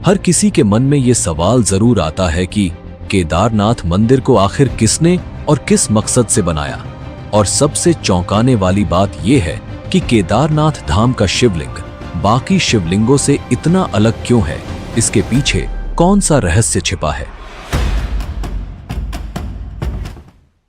हर किसी के मन में ये सवाल जरूर आता है कि केदारनाथ मंदिर को आखिर किसने और किस मकसद से बनाया। और सबसे चौंकाने वाली बात यह है कि केदारनाथ धाम का शिवलिंग बाकी शिवलिंगों से इतना अलग क्यों है, इसके पीछे कौन सा रहस्य छिपा है।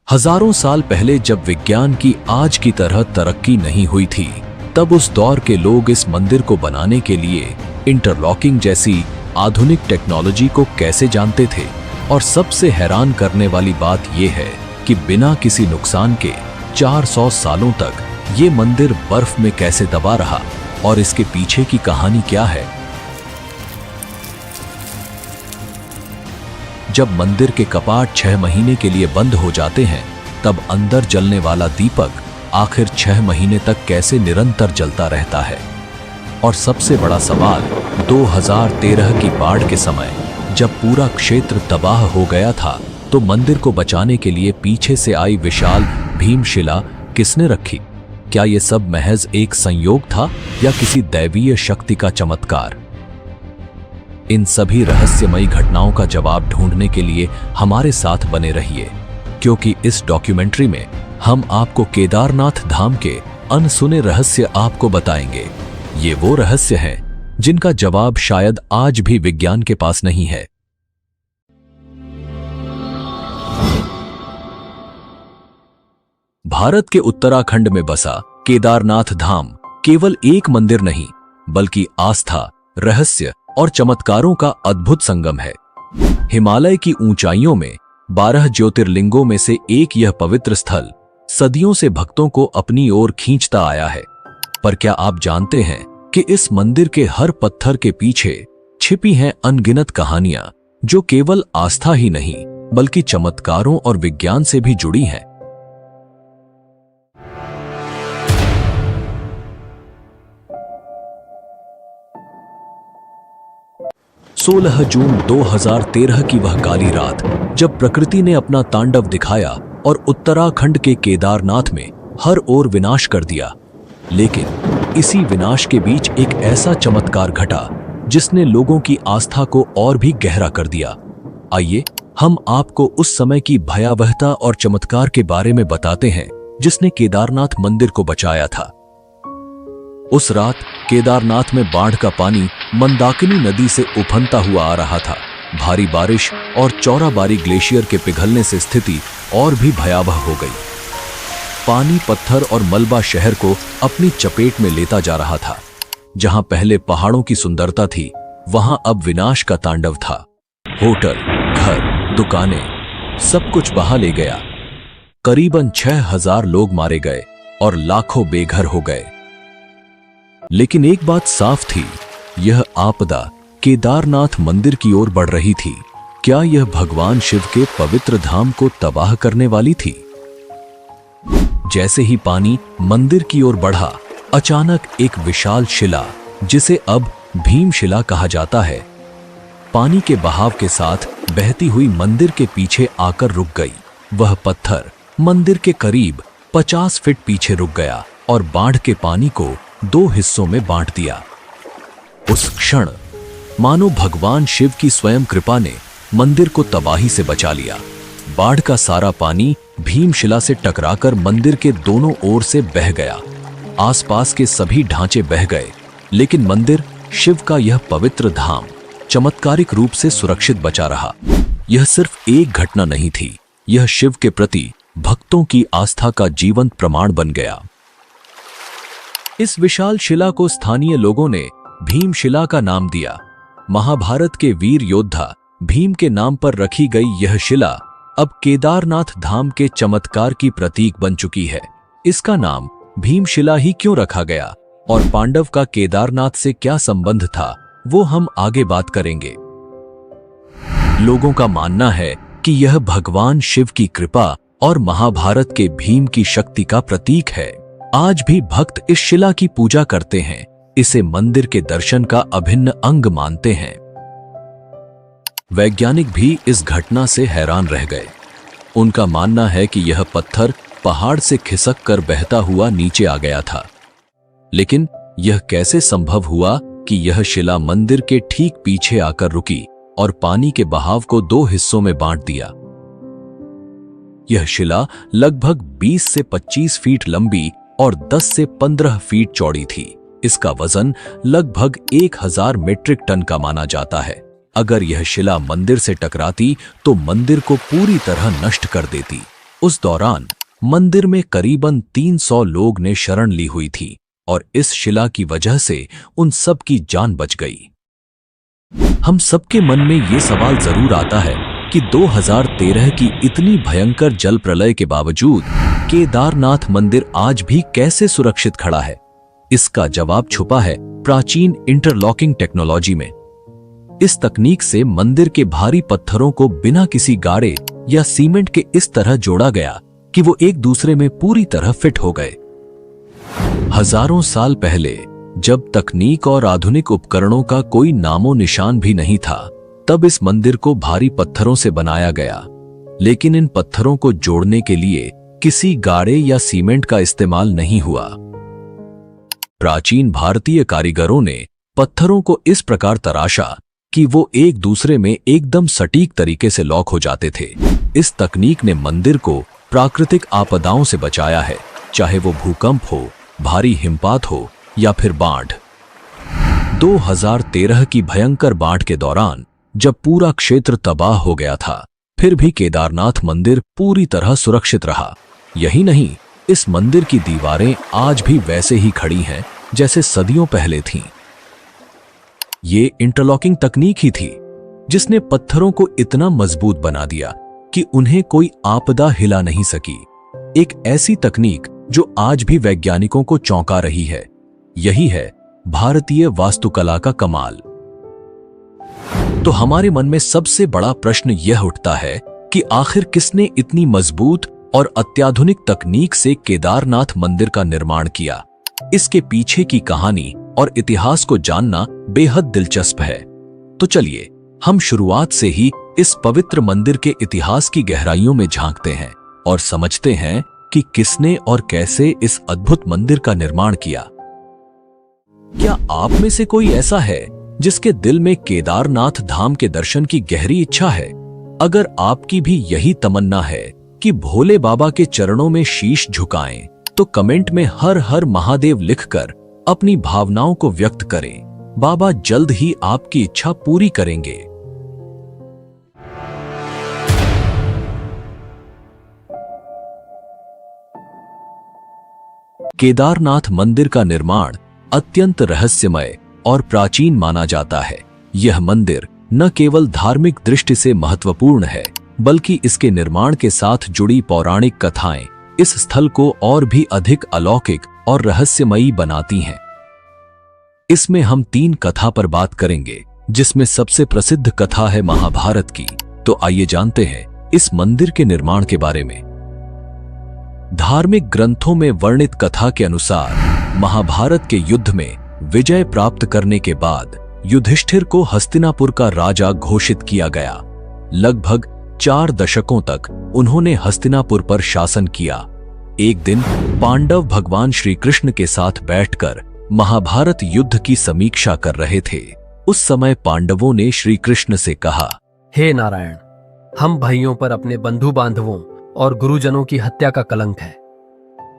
हजारों साल पहले जब विज्ञान की आज की तरह तरक्की नहीं हुई थी, तब उस दौर के लोग इस मंदिर को बनाने के लिए इंटरलॉकिंग जैसी आधुनिक टेक्नोलॉजी को कैसे जानते थे। और सबसे हैरान करने वाली बात यह है कि बिना किसी नुकसान के 400 सालों तक ये मंदिर बर्फ में कैसे दबा रहा और इसके पीछे की कहानी क्या है। जब मंदिर के कपाट 6 महीने के लिए बंद हो जाते हैं, तब अंदर जलने वाला दीपक आखिर 6 महीने तक कैसे निरंतर जलता रहता है। और सबसे बड़ा सवाल, 2013 की बाढ़ के समय जब पूरा क्षेत्र तबाह हो गया था, तो मंदिर को बचाने के लिए पीछे से आई विशाल भीमशिला किसने रखी। क्या यह सब महज एक संयोग था या किसी दैवीय शक्ति का चमत्कार। इन सभी रहस्यमयी घटनाओं का जवाब ढूंढने के लिए हमारे साथ बने रहिए, क्योंकि इस डॉक्यूमेंट्री में हम आपको केदारनाथ धाम के अनसुने रहस्य आपको बताएंगे। ये वो रहस्य हैं जिनका जवाब शायद आज भी विज्ञान के पास नहीं है। भारत के उत्तराखंड में बसा केदारनाथ धाम केवल एक मंदिर नहीं, बल्कि आस्था, रहस्य और चमत्कारों का अद्भुत संगम है। हिमालय की ऊंचाइयों में 12 ज्योतिर्लिंगों में से एक यह पवित्र स्थल सदियों से भक्तों को अपनी ओर खींचता आया है। पर क्या आप जानते हैं कि इस मंदिर के हर पत्थर के पीछे छिपी हैं अनगिनत कहानियां, जो केवल आस्था ही नहीं बल्कि चमत्कारों और विज्ञान से भी जुड़ी हैं। सोलह जून 2013 की वह काली रात, जब प्रकृति ने अपना तांडव दिखाया और उत्तराखंड के केदारनाथ में हर ओर विनाश कर दिया। लेकिन इसी विनाश के बीच एक ऐसा चमत्कार घटा जिसने लोगों की आस्था को और भी गहरा कर दिया। आइए हम आपको उस समय की भयावहता और चमत्कार के बारे में बताते हैं जिसने केदारनाथ मंदिर को बचाया था। उस रात केदारनाथ में बाढ़ का पानी मंदाकिनी नदी से उफनता हुआ आ रहा था। भारी बारिश और चौराबारी ग्लेशियर के पिघलने से स्थिति और भी भयावह हो गई। पानी, पत्थर और मलबा शहर को अपनी चपेट में लेता जा रहा था। जहां पहले पहाड़ों की सुंदरता थी, वहां अब विनाश का तांडव था। होटल, घर, दुकानें, सब कुछ बहा ले गया। करीबन 6000 लोग मारे गए और लाखों बेघर हो गए। लेकिन एक बात साफ थी, यह आपदा केदारनाथ मंदिर की ओर बढ़ रही थी। क्या यह भगवान शिव के पवित्र धाम को तबाह करने वाली थी? जैसे ही पानी मंदिर की ओर बढ़ा, अचानक एक विशाल शिला, जिसे अब भीमशिला कहा जाता है, पानी के बहाव के साथ बहती हुई मंदिर के पीछे आकर रुक गई। वह पत्थर मंदिर के करीब 50 फीट पीछे रुक गया और बाढ़ के पानी को 2 हिस्सों में बांट दिया। उस क्षण मानो भगवान शिव की स्वयं कृपा ने मंदिर को तबाही से बचा लिया। बाढ़ का सारा पानी भीमशिला से टकराकर मंदिर के दोनों ओर से बह गया। आसपास के सभी ढांचे बह गए, लेकिन मंदिर, शिव का यह पवित्र धाम, चमत्कारिक रूप से सुरक्षित बचा रहा। यह सिर्फ एक घटना नहीं थी, यह शिव के प्रति भक्तों की आस्था का जीवंत प्रमाण बन गया। इस विशाल शिला को स्थानीय लोगों ने भीमशिला का नाम दिया। महाभारत के वीर योद्धा भीम के नाम पर रखी गई यह शिला अब केदारनाथ धाम के चमत्कार की प्रतीक बन चुकी है। इसका नाम भीमशिला ही क्यों रखा गया और पांडव का केदारनाथ से क्या संबंध था, वो हम आगे बात करेंगे। लोगों का मानना है कि यह भगवान शिव की कृपा और महाभारत के भीम की शक्ति का प्रतीक है। आज भी भक्त इस शिला की पूजा करते हैं, इसे मंदिर के दर्शन का अभिन्न अंग मानते हैं। वैज्ञानिक भी इस घटना से हैरान रह गए। उनका मानना है कि यह पत्थर पहाड़ से खिसक कर बहता हुआ नीचे आ गया था। लेकिन यह कैसे संभव हुआ कि यह शिला मंदिर के ठीक पीछे आकर रुकी और पानी के बहाव को 2 हिस्सों में बांट दिया। यह शिला लगभग 20 से 25 फीट लंबी और 10 से 15 फीट चौड़ी थी। इसका वजन लगभग 1000 मीट्रिक टन का माना जाता है। अगर यह शिला मंदिर से टकराती तो मंदिर को पूरी तरह नष्ट कर देती। उस दौरान मंदिर में करीबन 300 लोग ने शरण ली हुई थी और इस शिला की वजह से उन सब की जान बच गई। हम सबके मन में ये सवाल जरूर आता है कि 2013 की इतनी भयंकर जल प्रलय के बावजूद केदारनाथ मंदिर आज भी कैसे सुरक्षित खड़ा है। इसका जवाब छुपा है प्राचीन इंटरलॉकिंग टेक्नोलॉजी में। इस तकनीक से मंदिर के भारी पत्थरों को बिना किसी गाड़े या सीमेंट के इस तरह जोड़ा गया कि वो एक दूसरे में पूरी तरह फिट हो गए। हजारों साल पहले जब तकनीक और आधुनिक उपकरणों का कोई नामो निशान भी नहीं था, तब इस मंदिर को भारी पत्थरों से बनाया गया। लेकिन इन पत्थरों को जोड़ने के लिए किसी गाड़े या सीमेंट का इस्तेमाल नहीं हुआ। प्राचीन भारतीय कारीगरों ने पत्थरों को इस प्रकार तराशा कि वो एक दूसरे में एकदम सटीक तरीके से लॉक हो जाते थे। इस तकनीक ने मंदिर को प्राकृतिक आपदाओं से बचाया है, चाहे वो भूकंप हो, भारी हिमपात हो या फिर बाढ़। 2013 की भयंकर बाढ़ के दौरान जब पूरा क्षेत्र तबाह हो गया था, फिर भी केदारनाथ मंदिर पूरी तरह सुरक्षित रहा। यही नहीं, इस मंदिर की दीवारें आज भी वैसे ही खड़ी हैं जैसे सदियों पहले थीं। ये इंटरलॉकिंग तकनीक ही थी जिसने पत्थरों को इतना मजबूत बना दिया कि उन्हें कोई आपदा हिला नहीं सकी। एक ऐसी तकनीक जो आज भी वैज्ञानिकों को चौंका रही है। यही है भारतीय वास्तुकला का कमाल। तो हमारे मन में सबसे बड़ा प्रश्न यह उठता है कि आखिर किसने इतनी मजबूत और अत्याधुनिक तकनीक से केदारनाथ मंदिर का निर्माण किया। इसके पीछे की कहानी और इतिहास को जानना बेहद दिलचस्प है। तो चलिए हम शुरुआत से ही इस पवित्र मंदिर के इतिहास की गहराइयों में झांकते हैं और समझते हैं कि किसने और कैसे इस अद्भुत मंदिर का निर्माण किया। क्या आप में से कोई ऐसा है जिसके दिल में केदारनाथ धाम के दर्शन की गहरी इच्छा है? अगर आपकी भी यही तमन्ना है कि भोले बाबा के चरणों में शीश झुकाएं, तो कमेंट में हर हर महादेव लिखकर अपनी भावनाओं को व्यक्त करें। बाबा जल्द ही आपकी इच्छा पूरी करेंगे। केदारनाथ मंदिर का निर्माण अत्यंत रहस्यमय और प्राचीन माना जाता है। यह मंदिर न केवल धार्मिक दृष्टि से महत्वपूर्ण है, बल्कि इसके निर्माण के साथ जुड़ी पौराणिक कथाएं इस स्थल को और भी अधिक अलौकिक और रहस्यमयी बनाती हैं। इसमें हम 3 कथा पर बात करेंगे, जिसमें सबसे प्रसिद्ध कथा है महाभारत की। तो आइए जानते हैं इस मंदिर के निर्माण के बारे में। धार्मिक ग्रंथों में वर्णित कथा के अनुसार महाभारत के युद्ध में विजय प्राप्त करने के बाद युधिष्ठिर को हस्तिनापुर का राजा घोषित किया गया। लगभग 4 दशकों तक उन्होंने हस्तिनापुर पर शासन किया। एक दिन पांडव भगवान श्री कृष्ण के साथ बैठकर महाभारत युद्ध की समीक्षा कर रहे थे। उस समय पांडवों ने श्री कृष्ण से कहा, हे नारायण, हम भाइयों पर अपने बंधु बांधवों और गुरुजनों की हत्या का कलंक है।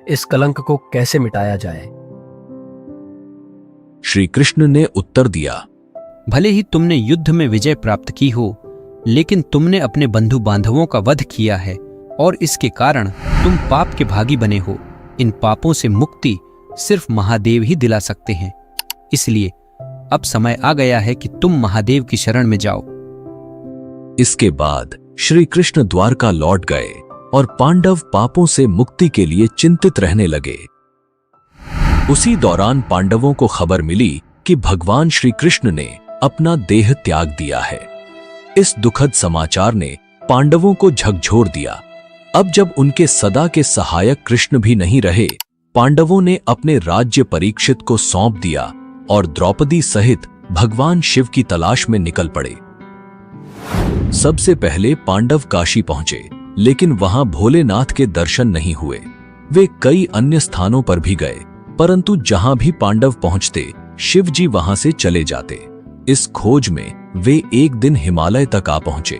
इस कलंक को कैसे मिटाया जाए? श्री कृष्ण ने उत्तर दिया, भले ही तुमने युद्ध में विजय प्राप्त की हो, लेकिन तुमने अपने बंधु बांधवों का वध किया है और इसके कारण तुम पाप के भागी बने हो। इन पापों से मुक्ति सिर्फ महादेव ही दिला सकते हैं। इसलिए अब समय आ गया है कि तुम महादेव की शरण में जाओ। इसके बाद श्री कृष्ण द्वारका लौट गए और पांडव पापों से मुक्ति के लिए चिंतित रहने लगे। उसी दौरान पांडवों को खबर मिली कि भगवान श्री कृष्ण ने अपना देह त्याग दिया है। इस दुखद समाचार ने पांडवों को झकझोर दिया। अब जब उनके सदा के सहायक कृष्ण भी नहीं रहे, पांडवों ने अपने राज्य परीक्षित को सौंप दिया और द्रौपदी सहित भगवान शिव की तलाश में निकल पड़े। सबसे पहले पांडव काशी पहुंचे, लेकिन वहां भोलेनाथ के दर्शन नहीं हुए। वे कई अन्य स्थानों पर भी गए, परंतु जहां भी पांडव पहुंचते, शिवजी वहां से चले जाते। इस खोज में वे एक दिन हिमालय तक आ पहुंचे।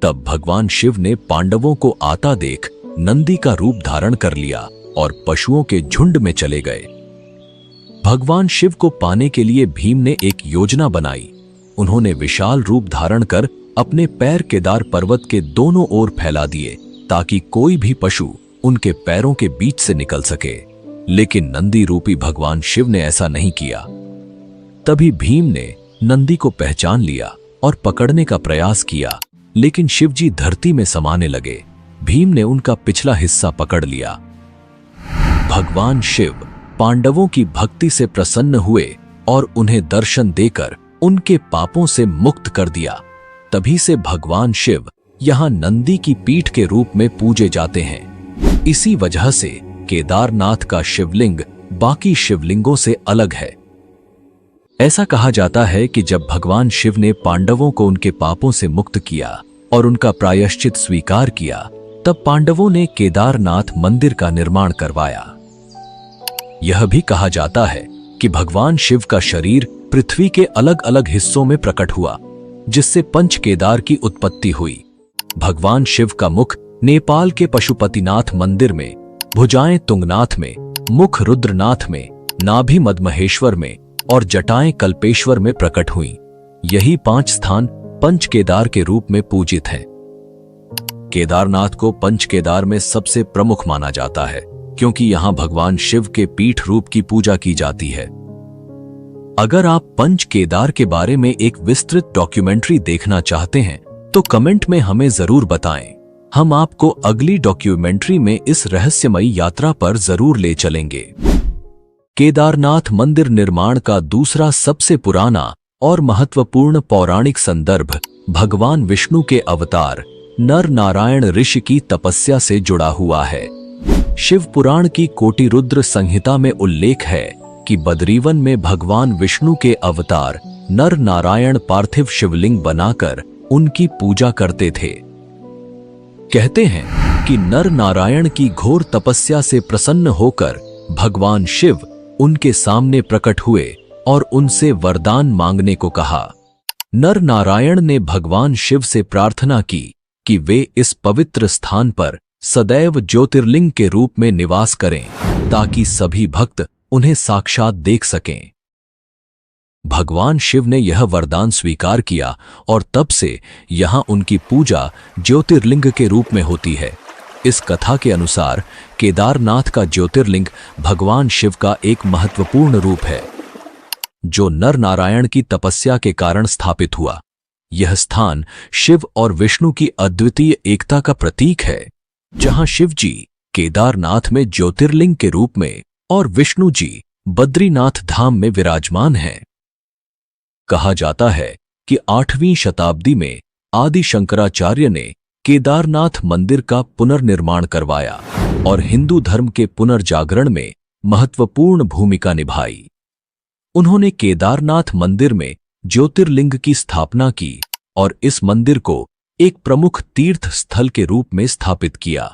तब भगवान शिव ने पांडवों को आता देख नंदी का रूप धारण कर लिया और पशुओं के झुंड में चले गए। भगवान शिव को पाने के लिए भीम ने एक योजना बनाई। उन्होंने विशाल रूप धारण कर अपने पैर केदार पर्वत के दोनों ओर फैला दिए ताकि कोई भी पशु उनके पैरों के बीच से निकल सके। लेकिन नंदी रूपी भगवान शिव ने ऐसा नहीं किया। तभी भीम ने नंदी को पहचान लिया और पकड़ने का प्रयास किया, लेकिन शिवजी धरती में समाने लगे। भीम ने उनका पिछला हिस्सा पकड़ लिया। भगवान शिव पांडवों की भक्ति से प्रसन्न हुए और उन्हें दर्शन देकर उनके पापों से मुक्त कर दिया। तभी से भगवान शिव यहां नंदी की पीठ के रूप में पूजे जाते हैं। इसी वजह से केदारनाथ का शिवलिंग बाकी शिवलिंगों से अलग है। ऐसा कहा जाता है कि जब भगवान शिव ने पांडवों को उनके पापों से मुक्त किया और उनका प्रायश्चित स्वीकार किया, तब पांडवों ने केदारनाथ मंदिर का निर्माण करवाया। यह भी कहा जाता है कि भगवान शिव का शरीर पृथ्वी के अलग अलग हिस्सों में प्रकट हुआ, जिससे पंच केदार की उत्पत्ति हुई। भगवान शिव का मुख नेपाल के पशुपतिनाथ मंदिर में, भुजाएं तुंगनाथ में, मुख रुद्रनाथ में, नाभि मदमहेश्वर में और जटाएं कल्पेश्वर में प्रकट हुई। यही 5 स्थान पंच केदार के रूप में पूजित हैं। केदारनाथ को पंच केदार में सबसे प्रमुख माना जाता है, क्योंकि यहां भगवान शिव के पीठ रूप की पूजा की जाती है। अगर आप पंच केदार के बारे में एक विस्तृत डॉक्यूमेंट्री देखना चाहते हैं तो कमेंट में हमें जरूर बताएं। हम आपको अगली डॉक्यूमेंट्री में इस रहस्यमयी यात्रा पर जरूर ले चलेंगे। केदारनाथ मंदिर निर्माण का दूसरा सबसे पुराना और महत्वपूर्ण पौराणिक संदर्भ भगवान विष्णु के अवतार नर नारायण ऋषि की तपस्या से जुड़ा हुआ है। शिव पुराण की कोटि रुद्र संहिता में उल्लेख है कि बद्रीवन में भगवान विष्णु के अवतार नर नारायण पार्थिव शिवलिंग बनाकर उनकी पूजा करते थे। कहते हैं कि नर नारायण की घोर तपस्या से प्रसन्न होकर भगवान शिव उनके सामने प्रकट हुए और उनसे वरदान मांगने को कहा। नर नारायण ने भगवान शिव से प्रार्थना की कि वे इस पवित्र स्थान पर सदैव ज्योतिर्लिंग के रूप में निवास करें, ताकि सभी भक्त उन्हें साक्षात देख सकें। भगवान शिव ने यह वरदान स्वीकार किया और तब से यहां उनकी पूजा ज्योतिर्लिंग के रूप में होती है। इस कथा के अनुसार केदारनाथ का ज्योतिर्लिंग भगवान शिव का एक महत्वपूर्ण रूप है, जो नर नारायण की तपस्या के कारण स्थापित हुआ। यह स्थान शिव और विष्णु की अद्वितीय एकता का प्रतीक है, जहां शिव जी केदारनाथ में ज्योतिर्लिंग के रूप में और विष्णु जी बद्रीनाथ धाम में विराजमान हैं। कहा जाता है कि 8वीं शताब्दी में आदि शंकराचार्य ने केदारनाथ मंदिर का पुनर्निर्माण करवाया और हिंदू धर्म के पुनर्जागरण में महत्वपूर्ण भूमिका निभाई। उन्होंने केदारनाथ मंदिर में ज्योतिर्लिंग की स्थापना की और इस मंदिर को एक प्रमुख तीर्थ स्थल के रूप में स्थापित किया।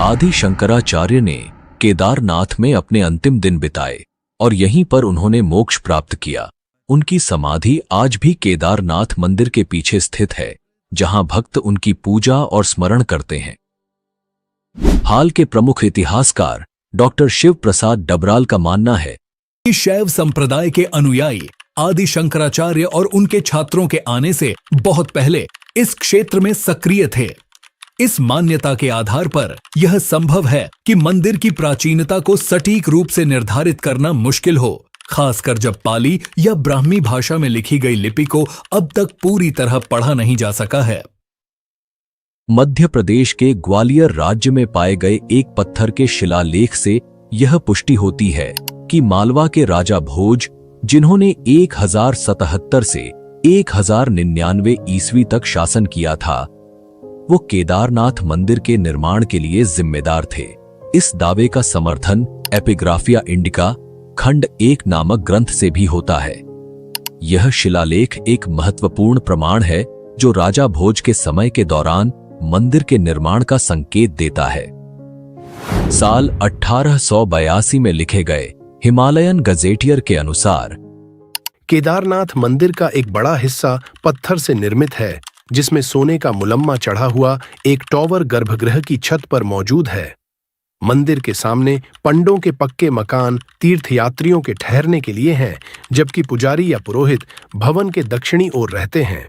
आदि शंकराचार्य ने केदारनाथ में अपने अंतिम दिन बिताए और यहीं पर उन्होंने मोक्ष प्राप्त किया। उनकी समाधि आज भी केदारनाथ मंदिर के पीछे स्थित है, जहां भक्त उनकी पूजा और स्मरण करते हैं। हाल के प्रमुख इतिहासकार डॉक्टर शिव प्रसाद डबराल का मानना है कि शैव संप्रदाय के अनुयायी आदि शंकराचार्य और उनके छात्रों के आने से बहुत पहले इस क्षेत्र में सक्रिय थे। इस मान्यता के आधार पर यह संभव है कि मंदिर की प्राचीनता को सटीक रूप से निर्धारित करना मुश्किल हो, खासकर जब पाली या ब्राह्मी भाषा में लिखी गई लिपि को अब तक पूरी तरह पढ़ा नहीं जा सका है। मध्य प्रदेश के ग्वालियर राज्य में पाए गए एक पत्थर के शिलालेख से यह पुष्टि होती है कि मालवा के राजा भोज, जिन्होंने 1077 से 1099 ईस्वी तक शासन किया था, वो केदारनाथ मंदिर के निर्माण के लिए जिम्मेदार थे। इस दावे का समर्थन एपिग्राफिया इंडिका खंड 1 नामक ग्रंथ से भी होता है। यह शिलालेख एक महत्वपूर्ण प्रमाण है जो राजा भोज के समय के दौरान मंदिर के निर्माण का संकेत देता है। साल 1882 में लिखे गए हिमालयन गजेटियर के अनुसार केदारनाथ मंदिर का एक बड़ा हिस्सा पत्थर से निर्मित है, जिसमें सोने का मुलम्मा चढ़ा हुआ एक टॉवर गर्भगृह की छत पर मौजूद है। मंदिर के सामने पंडों के पक्के मकान तीर्थयात्रियों के ठहरने के लिए हैं, जबकि पुजारी या पुरोहित भवन के दक्षिणी ओर रहते हैं।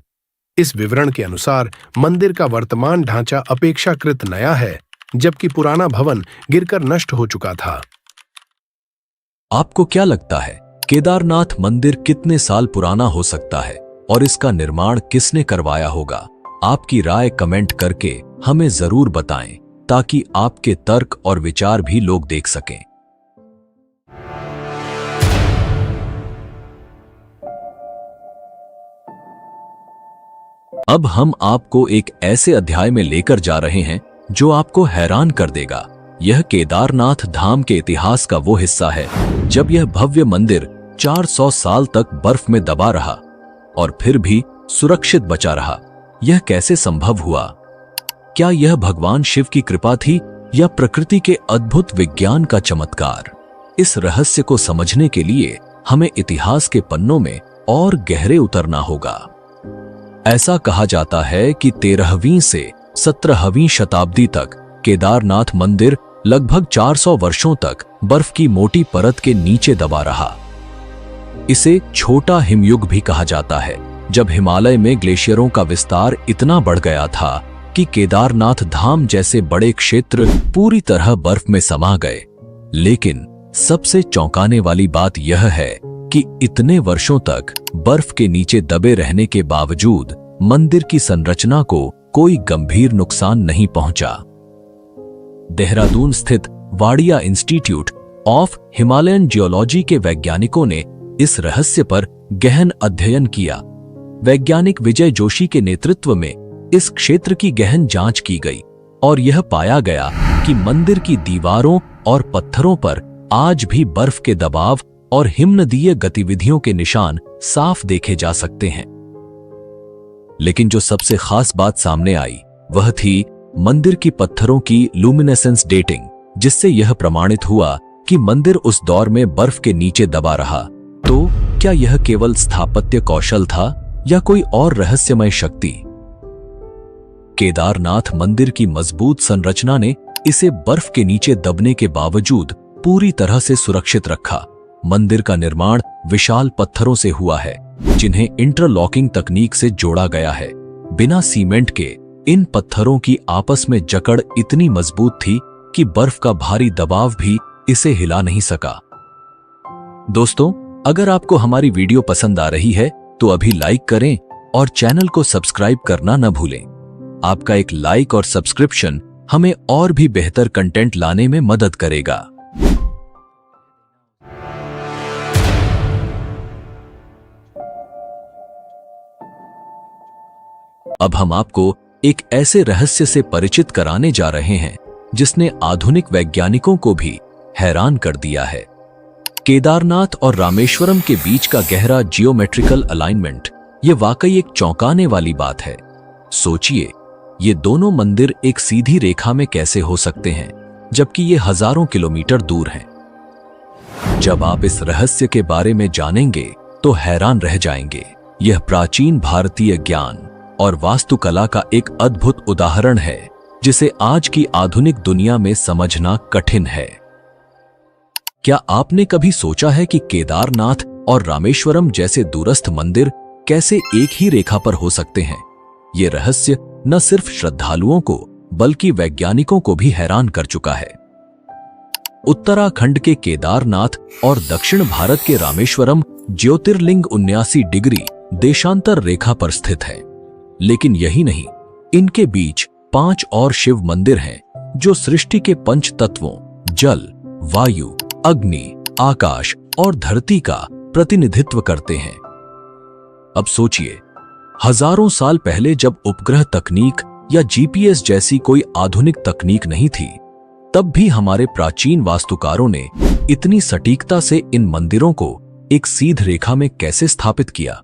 इस विवरण के अनुसार मंदिर का वर्तमान ढांचा अपेक्षाकृत नया है, जबकि पुराना भवन गिरकर नष्ट हो चुका था। आपको क्या लगता है, केदारनाथ मंदिर कितने साल पुराना हो सकता है और इसका निर्माण किसने करवाया होगा? आपकी राय कमेंट करके हमें जरूर बताएं, ताकि आपके तर्क और विचार भी लोग देख सकें। अब हम आपको एक ऐसे अध्याय में लेकर जा रहे हैं जो आपको हैरान कर देगा। यह केदारनाथ धाम के इतिहास का वो हिस्सा है जब यह भव्य मंदिर 400 साल तक बर्फ में दबा रहा और फिर भी सुरक्षित बचा रहा। यह कैसे संभव हुआ? क्या यह भगवान शिव की कृपा थी या प्रकृति के अद्भुत विज्ञान का चमत्कार? इस रहस्य को समझने के लिए हमें इतिहास के पन्नों में और गहरे उतरना होगा। ऐसा कहा जाता है कि 13वीं से 17वीं शताब्दी तक केदारनाथ मंदिर लगभग 400 वर्षों तक बर्फ की मोटी परत के नीचे दबा रहा। इसे छोटा हिमयुग भी कहा जाता है, जब हिमालय में ग्लेशियरों का विस्तार इतना बढ़ गया था कि केदारनाथ धाम जैसे बड़े क्षेत्र पूरी तरह बर्फ में समा गए। लेकिन सबसे चौंकाने वाली बात यह है कि इतने वर्षों तक बर्फ के नीचे दबे रहने के बावजूद मंदिर की संरचना को कोई गंभीर नुकसान नहीं पहुंचा। देहरादून स्थित Wadia institute of Himalayan geology के वैज्ञानिकों ने इस रहस्य पर गहन अध्ययन किया। वैज्ञानिक विजय जोशी के नेतृत्व में इस क्षेत्र की गहन जांच की गई और यह पाया गया कि मंदिर की दीवारों और पत्थरों पर आज भी बर्फ के दबाव और हिमनदीय गतिविधियों के निशान साफ देखे जा सकते हैं। लेकिन जो सबसे खास बात सामने आई वह थी मंदिर की पत्थरों की लुमिनेसेंस डेटिंग, जिससे यह प्रमाणित हुआ कि मंदिर उस दौर में बर्फ के नीचे दबा रहा। तो क्या यह केवल स्थापत्य कौशल था या कोई और रहस्यमय शक्ति? केदारनाथ मंदिर की मजबूत संरचना ने इसे बर्फ के नीचे दबने के बावजूद पूरी तरह से सुरक्षित रखा। मंदिर का निर्माण विशाल पत्थरों से हुआ है, जिन्हें इंटरलॉकिंग तकनीक से जोड़ा गया है। बिना सीमेंट के इन पत्थरों की आपस में जकड़ इतनी मजबूत थी कि बर्फ का भारी दबाव भी इसे हिला नहीं सका। दोस्तों, अगर आपको हमारी वीडियो पसंद आ रही है तो अभी लाइक करें और चैनल को सब्सक्राइब करना न भूलें। आपका एक लाइक और सब्सक्रिप्शन हमें और भी बेहतर कंटेंट लाने में मदद करेगा। अब हम आपको एक ऐसे रहस्य से परिचित कराने जा रहे हैं जिसने आधुनिक वैज्ञानिकों को भी हैरान कर दिया है। केदारनाथ और रामेश्वरम के बीच का गहरा जियोमेट्रिकल अलाइनमेंट, ये वाकई एक चौंकाने वाली बात है। सोचिए, ये दोनों मंदिर एक सीधी रेखा में कैसे हो सकते हैं, जबकि ये हजारों किलोमीटर दूर हैं। जब आप इस रहस्य के बारे में जानेंगे तो हैरान रह जाएंगे। यह प्राचीन भारतीय ज्ञान और वास्तुकला का एक अद्भुत उदाहरण है, जिसे आज की आधुनिक दुनिया में समझना कठिन है। क्या आपने कभी सोचा है कि केदारनाथ और रामेश्वरम जैसे दूरस्थ मंदिर कैसे एक ही रेखा पर हो सकते हैं? ये रहस्य न सिर्फ श्रद्धालुओं को बल्कि वैज्ञानिकों को भी हैरान कर चुका है। उत्तराखंड के केदारनाथ और दक्षिण भारत के रामेश्वरम ज्योतिर्लिंग 79 डिग्री देशांतर रेखा पर स्थित है। लेकिन यही नहीं, इनके बीच 5 और शिव मंदिर हैं जो सृष्टि के पंच तत्वों जल, वायु, अग्नि, आकाश और धरती का प्रतिनिधित्व करते हैं। अब सोचिए, हजारों साल पहले जब उपग्रह तकनीक या जीपीएस जैसी कोई आधुनिक तकनीक नहीं थी, तब भी हमारे प्राचीन वास्तुकारों ने इतनी सटीकता से इन मंदिरों को एक सीध रेखा में कैसे स्थापित किया।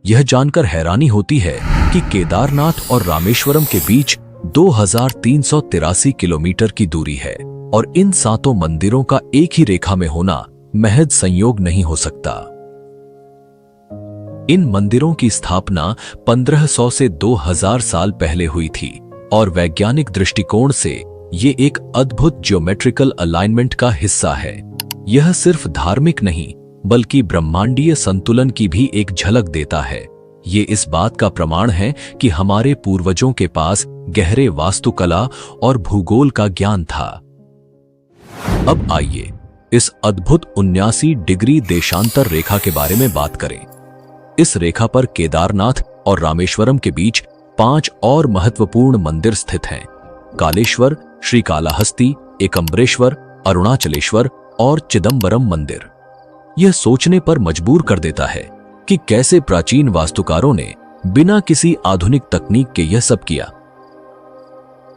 यह जानकर हैरानी होती है कि केदारनाथ और रामेश्वरम के बीच 2383 किलोमीटर की दूरी है और इन 7 मंदिरों का एक ही रेखा में होना महज संयोग नहीं हो सकता। इन मंदिरों की स्थापना 1500 से 2000 साल पहले हुई थी और वैज्ञानिक दृष्टिकोण से ये एक अद्भुत ज्योमेट्रिकल अलाइनमेंट का हिस्सा है। यह सिर्फ धार्मिक नहीं बल्कि ब्रह्मांडीय संतुलन की भी एक झलक देता है। ये इस बात का प्रमाण है कि हमारे पूर्वजों के पास गहरे वास्तुकला और भूगोल का ज्ञान था। अब आइए इस अद्भुत 79 डिग्री देशांतर रेखा के बारे में बात करें। इस रेखा पर केदारनाथ और रामेश्वरम के बीच 5 और महत्वपूर्ण मंदिर स्थित हैं। कालेश्वर, श्रीकालाहस्ती, एकम्बरेश्वर, अरुणाचलेश्वर और चिदंबरम मंदिर। यह सोचने पर मजबूर कर देता है कि कैसे प्राचीन वास्तुकारों ने बिना किसी आधुनिक तकनीक के यह सब किया।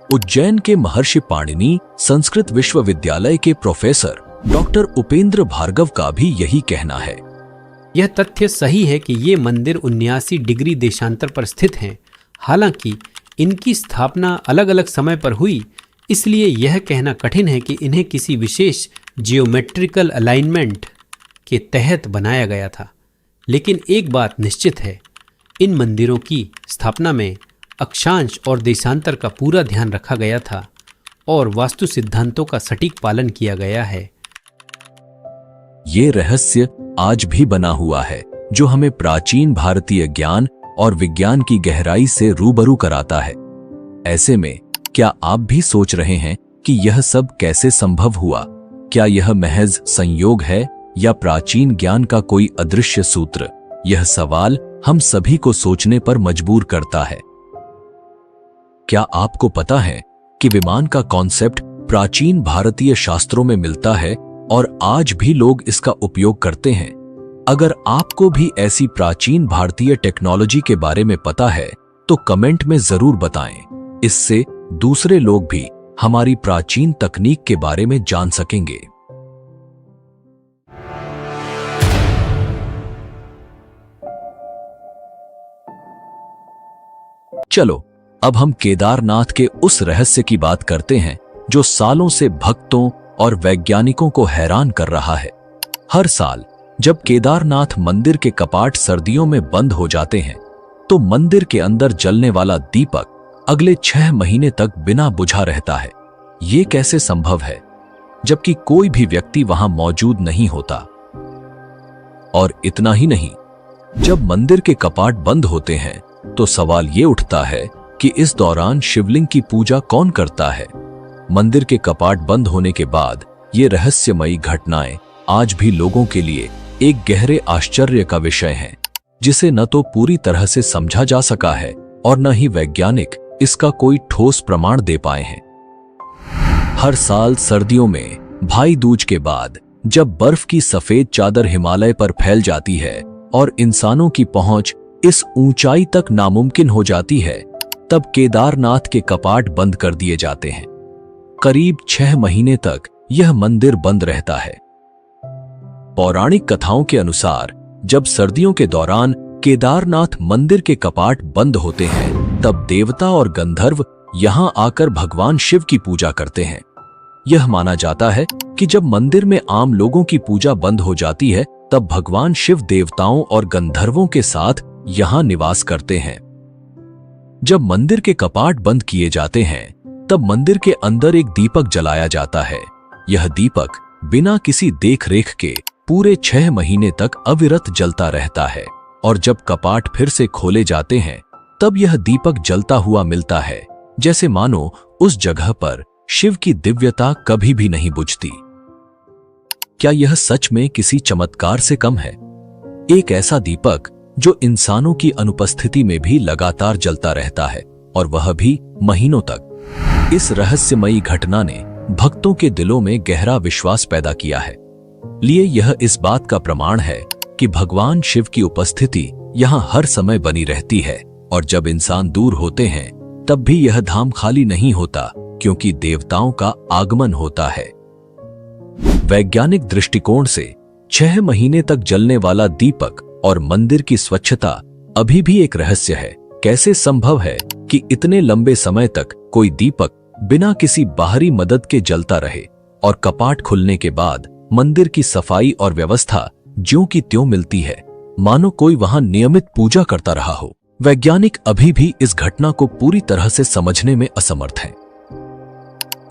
उज्जैन के महर्षि पाणिनि संस्कृत विश्वविद्यालय के प्रोफेसर डॉक्टर उपेंद्र भार्गव का भी यही कहना है। यह तथ्य सही है कि ये मंदिर 79 डिग्री देशांतर पर स्थित हैं। हालांकि इनकी स्थापना अलग अलग समय पर हुई, इसलिए यह कहना कठिन है कि इन्हें किसी विशेष जियोमेट्रिकल अलाइनमेंट के तहत बनाया गया था। लेकिन एक बात निश्चित है, इन मंदिरों की स्थापना में अक्षांश और देशांतर का पूरा ध्यान रखा गया था और वास्तु सिद्धांतों का सटीक पालन किया गया है। ये रहस्य आज भी बना हुआ है, जो हमें प्राचीन भारतीय ज्ञान और विज्ञान की गहराई से रूबरू कराता है। ऐसे में क्या आप भी सोच रहे हैं कि यह सब कैसे संभव हुआ? क्या यह महज संयोग है या प्राचीन ज्ञान का कोई अदृश्य सूत्र? यह सवाल हम सभी को सोचने पर मजबूर करता है। क्या आपको पता है कि विमान का कॉन्सेप्ट प्राचीन भारतीय शास्त्रों में मिलता है और आज भी लोग इसका उपयोग करते हैं? अगर आपको भी ऐसी प्राचीन भारतीय टेक्नोलॉजी के बारे में पता है तो कमेंट में जरूर बताएं। इससे दूसरे लोग भी हमारी प्राचीन तकनीक के बारे में जान सकेंगे। चलो अब हम केदारनाथ के उस रहस्य की बात करते हैं जो सालों से भक्तों और वैज्ञानिकों को हैरान कर रहा है। हर साल जब केदारनाथ मंदिर के कपाट सर्दियों में बंद हो जाते हैं तो मंदिर के अंदर जलने वाला दीपक अगले 6 महीने तक बिना बुझा रहता है। ये कैसे संभव है जबकि कोई भी व्यक्ति वहां मौजूद नहीं होता? और इतना ही नहीं, जब मंदिर के कपाट बंद होते हैं तो सवाल ये उठता है कि इस दौरान शिवलिंग की पूजा कौन करता है? मंदिर के कपाट बंद होने के बाद ये रहस्यमयी घटनाएं आज भी लोगों के लिए एक गहरे आश्चर्य का विषय हैं, जिसे न तो पूरी तरह से समझा जा सका है और न ही वैज्ञानिक इसका कोई ठोस प्रमाण दे पाए हैं। हर साल सर्दियों में भाई दूज के बाद जब बर्फ की सफेद चादर हिमालय पर फैल जाती है और इंसानों की पहुंच इस ऊंचाई तक नामुमकिन हो जाती है, तब केदारनाथ के कपाट बंद कर दिए जाते हैं। करीब 6 महीने तक यह मंदिर बंद रहता है। पौराणिक कथाओं के अनुसार जब सर्दियों के दौरान केदारनाथ मंदिर के कपाट बंद होते हैं, तब देवता और गंधर्व यहां आकर भगवान शिव की पूजा करते हैं। यह माना जाता है कि जब मंदिर में आम लोगों की पूजा बंद हो जाती है, तब भगवान शिव देवताओं और गंधर्वों के साथ यहां निवास करते हैं। जब मंदिर के कपाट बंद किए जाते हैं, तब मंदिर के अंदर एक दीपक जलाया जाता है। यह दीपक बिना किसी देखरेख के पूरे 6 महीने तक अविरत जलता रहता है और जब कपाट फिर से खोले जाते हैं, तब यह दीपक जलता हुआ मिलता है, जैसे मानो उस जगह पर शिव की दिव्यता कभी भी नहीं बुझती। क्या यह सच में किसी चमत्कार से कम है? एक ऐसा दीपक जो इंसानों की अनुपस्थिति में भी लगातार जलता रहता है और वह भी महीनों तक। इस रहस्यमयी घटना ने भक्तों के दिलों में गहरा विश्वास पैदा किया है। लिए यह इस बात का प्रमाण है कि भगवान शिव की उपस्थिति यहाँ हर समय बनी रहती है और जब इंसान दूर होते हैं तब भी यह धाम खाली नहीं होता, क्योंकि देवताओं का आगमन होता है। वैज्ञानिक दृष्टिकोण से 6 महीने तक जलने वाला दीपक और मंदिर की स्वच्छता अभी भी एक रहस्य है। कैसे संभव है कि इतने लंबे समय तक कोई दीपक बिना किसी बाहरी मदद के जलता रहे और कपाट खुलने के बाद मंदिर की सफाई और व्यवस्था ज्यों की त्यों मिलती है, मानो कोई वहां नियमित पूजा करता रहा हो। वैज्ञानिक अभी भी इस घटना को पूरी तरह से समझने में असमर्थ हैं।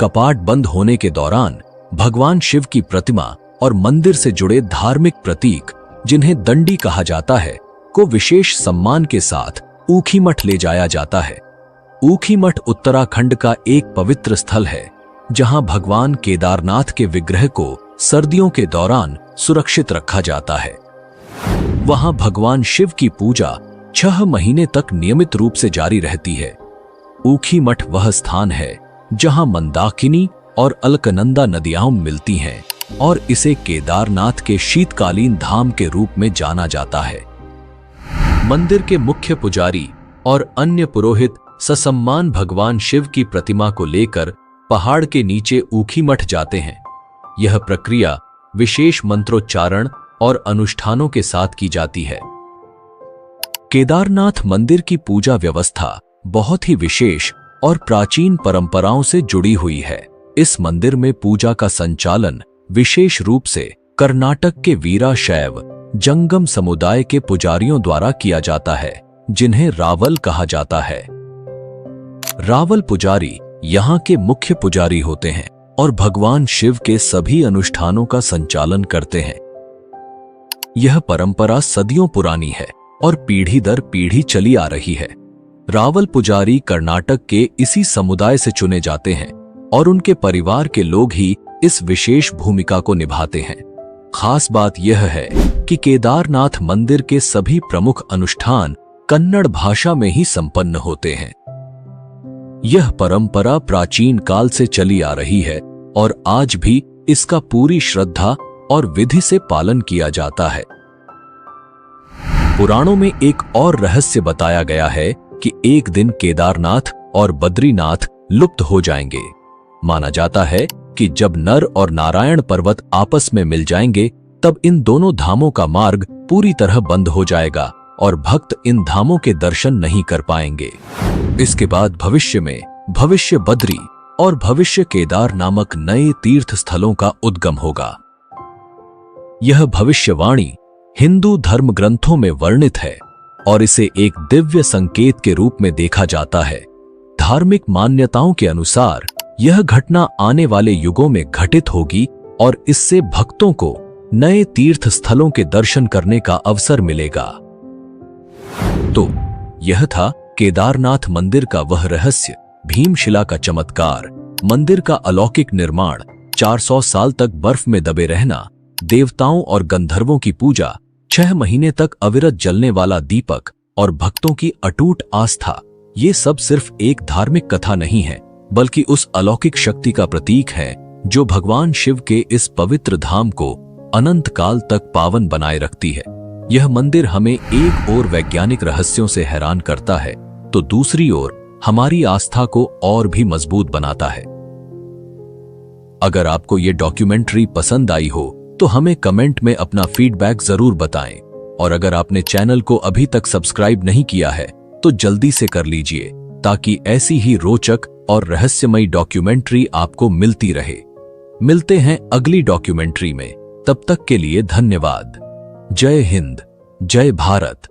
कपाट बंद होने के दौरान भगवान शिव की प्रतिमा और मंदिर से जुड़े धार्मिक प्रतीक, जिन्हें दंडी कहा जाता है, को विशेष सम्मान के साथ ऊखीमठ ले जाया जाता है। ऊखीमठ उत्तराखंड का एक पवित्र स्थल है, जहां भगवान केदारनाथ के विग्रह को सर्दियों के दौरान सुरक्षित रखा जाता है। वहां भगवान शिव की पूजा 6 महीने तक नियमित रूप से जारी रहती है। ऊखीमठ वह स्थान है जहां मंदाकिनी और अलकनंदा नदियां मिलती हैं और इसे केदारनाथ के शीतकालीन धाम के रूप में जाना जाता है। मंदिर के मुख्य पुजारी और अन्य पुरोहित ससम्मान भगवान शिव की प्रतिमा को लेकर पहाड़ के नीचे ऊखीमठ जाते हैं। यह प्रक्रिया विशेष मंत्रोच्चारण और अनुष्ठानों के साथ की जाती है। केदारनाथ मंदिर की पूजा व्यवस्था बहुत ही विशेष और प्राचीन परंपराओं से जुड़ी हुई है। इस मंदिर में पूजा का संचालन विशेष रूप से कर्नाटक के वीराशैव जंगम समुदाय के पुजारियों द्वारा किया जाता है, जिन्हें रावल कहा जाता है। रावल पुजारी यहाँ के मुख्य पुजारी होते हैं और भगवान शिव के सभी अनुष्ठानों का संचालन करते हैं। यह परंपरा सदियों पुरानी है और पीढ़ी दर पीढ़ी चली आ रही है। रावल पुजारी कर्नाटक के इसी समुदाय से चुने जाते हैं और उनके परिवार के लोग ही इस विशेष भूमिका को निभाते हैं। खास बात यह है कि केदारनाथ मंदिर के सभी प्रमुख अनुष्ठान कन्नड़ भाषा में ही संपन्न होते हैं। यह परंपरा प्राचीन काल से चली आ रही है और आज भी इसका पूरी श्रद्धा और विधि से पालन किया जाता है। पुराणों में एक और रहस्य बताया गया है कि एक दिन केदारनाथ और बद्रीनाथ लुप्त हो जाएंगे। माना जाता है कि जब नर और नारायण पर्वत आपस में मिल जाएंगे, तब इन दोनों धामों का मार्ग पूरी तरह बंद हो जाएगा और भक्त इन धामों के दर्शन नहीं कर पाएंगे। इसके बाद भविष्य में भविष्य बद्री और भविष्य केदार नामक नए तीर्थ स्थलों का उद्गम होगा। यह भविष्यवाणी हिंदू धर्म ग्रंथों में वर्णित है और इसे एक दिव्य संकेत के रूप में देखा जाता है। धार्मिक मान्यताओं के अनुसार यह घटना आने वाले युगों में घटित होगी और इससे भक्तों को नए तीर्थ स्थलों के दर्शन करने का अवसर मिलेगा। तो यह था केदारनाथ मंदिर का वह रहस्य, भीमशिला का चमत्कार, मंदिर का अलौकिक निर्माण, 400 साल तक बर्फ में दबे रहना, देवताओं और गंधर्वों की पूजा, 6 महीने तक अविरत जलने वाला दीपक और भक्तों की अटूट आस्था। ये सब सिर्फ एक धार्मिक कथा नहीं है, बल्कि उस अलौकिक शक्ति का प्रतीक है जो भगवान शिव के इस पवित्र धाम को अनंत काल तक पावन बनाए रखती है। यह मंदिर हमें एक ओर वैज्ञानिक रहस्यों से हैरान करता है, तो दूसरी ओर हमारी आस्था को और भी मजबूत बनाता है। अगर आपको ये डॉक्यूमेंट्री पसंद आई हो तो हमें कमेंट में अपना फीडबैक जरूर बताएं, और अगर आपने चैनल को अभी तक सब्सक्राइब नहीं किया है तो जल्दी से कर लीजिए, ताकि ऐसी ही रोचक और रहस्यमयी डॉक्यूमेंट्री आपको मिलती रहे। मिलते हैं अगली डॉक्यूमेंट्री में, तब तक के लिए धन्यवाद। जय हिंद, जय भारत।